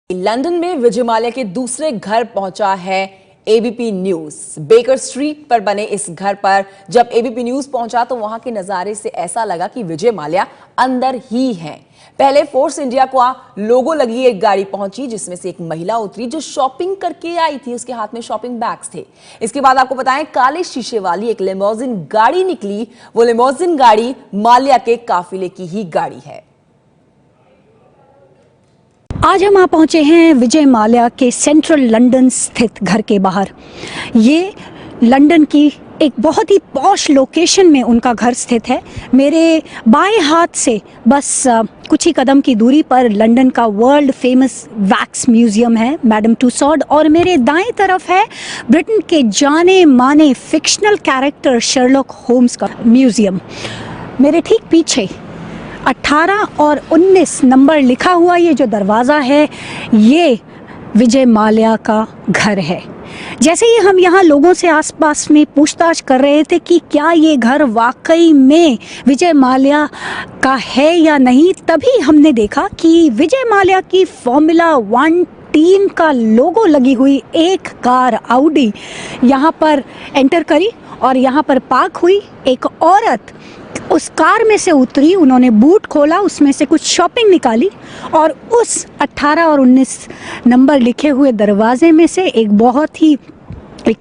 London में विजय माल्या के दूसरे घर पहुंचा है एबीपी न्यूज। बेकर स्ट्रीट पर बने इस घर पर जब एबीपी न्यूज पहुंचा तो वहां के नजारे से ऐसा लगा कि विजय माल्या अंदर ही हैं। पहले फोर्स इंडिया का लोगो लगी एक गाड़ी पहुंची जिसमें से एक महिला उतरी जो शॉपिंग करके आई थी। उसके हाथ में शॉपिंग बैग्स थे। इसके बाद आपको बताएं काले शीशे वाली एक लिमोजिन गाड़ी निकली। वो लिमोजिन गाड़ी माल्या के काफिले की ही गाड़ी है। आज हम पहुंचे हैं विजय माल्या के सेंट्रल लंदन स्थित घर के बाहर। ये लंदन की एक बहुत ही पॉश लोकेशन में उनका घर स्थित है। मेरे बाएं हाथ से बस कुछ ही कदम की दूरी पर लंदन का वर्ल्ड फेमस वैक्स म्यूजियम है, मैडम टूसॉड, और मेरे दाएं तरफ है ब्रिटेन के जाने माने फिक्शनल कैरेक्टर शर्लॉक होम्स का म्यूजियम। मेरे ठीक पीछे 18 और 19 नंबर लिखा हुआ ये जो दरवाज़ा है, ये विजय माल्या का घर है। जैसे ही हम यहाँ लोगों से आसपास में पूछताछ कर रहे थे कि क्या ये घर वाकई में विजय माल्या का है या नहीं, तभी हमने देखा कि विजय माल्या की फॉर्मूला 1 टीम का लोगो लगी हुई एक कार ऑडी यहाँ पर एंटर करी और यहाँ पर पार्क हुई। एक औरत उस कार में से उतरी, उन्होंने बूट खोला, उसमें से कुछ शॉपिंग निकाली और उस 18 और 19 नंबर लिखे हुए दरवाजे में से एक बहुत ही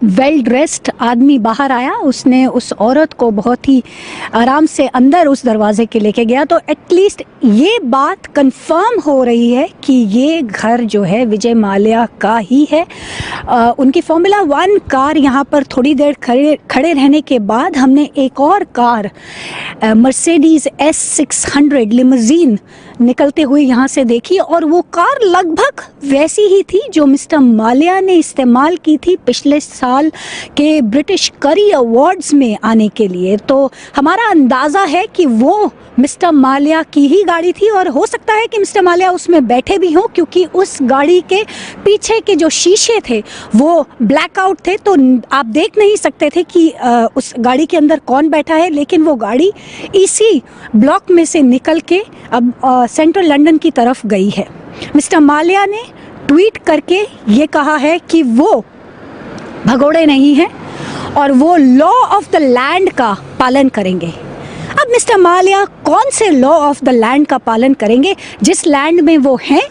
वेल ड्रेस्ड आदमी बाहर आया। उसने उस औरत को बहुत ही आराम से अंदर उस दरवाजे के लेके गया। तो एटलीस्ट ये बात कंफर्म हो रही है कि ये घर जो है विजय माल्या का ही है। उनकी फॉर्मूला 1 कार यहाँ पर थोड़ी देर खड़े रहने के बाद हमने एक और कार मर्सिडीज S600 लिमोजीन निकलते हुए यहाँ से देखी और वो कार लगभग वैसी ही थी जो मिस्टर माल्या ने इस्तेमाल की थी पिछले साल के ब्रिटिश करी अवार्ड्स में आने के लिए। तो हमारा अंदाज़ा है कि वो मिस्टर माल्या की ही गाड़ी थी और हो सकता है कि मिस्टर माल्या उसमें बैठे भी हों, क्योंकि उस गाड़ी के पीछे के जो शीशे थे वो ब्लैकआउट थे, तो आप देख नहीं सकते थे कि उस गाड़ी के अंदर कौन बैठा है। लेकिन वो गाड़ी इसी ब्लॉक में से निकल के अब सेंट्रल लंदन की तरफ गई है। मिस्टर माल्या ने ट्वीट करके ये कहा है कि वो भगोड़े नहीं हैं और वो लॉ ऑफ द लैंड का पालन करेंगे। अब मिस्टर माल्या कौन से लॉ ऑफ द लैंड का पालन करेंगे? जिस लैंड में वो हैं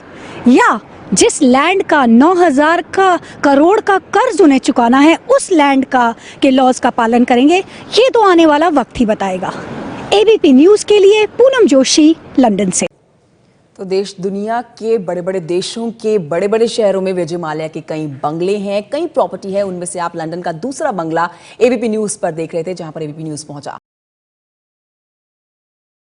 या जिस लैंड का 9,000 करोड़ का कर्ज उन्हें चुकाना है, उस लैंड का के लॉज का पालन करेंगे? ये तो आने वाला वक्त ही बताएगा। एबीपी न्यूज़ के लिए पूनम जोशी, लंदन से। तो देश दुनिया के बड़े बड़े देशों के बड़े बड़े शहरों में विजय माल्या के कई बंगले हैं, कई प्रॉपर्टी है। उनमें से आप लंदन का दूसरा बंगला एबीपी न्यूज पर देख रहे थे, जहां पर एबीपी न्यूज पहुंचा।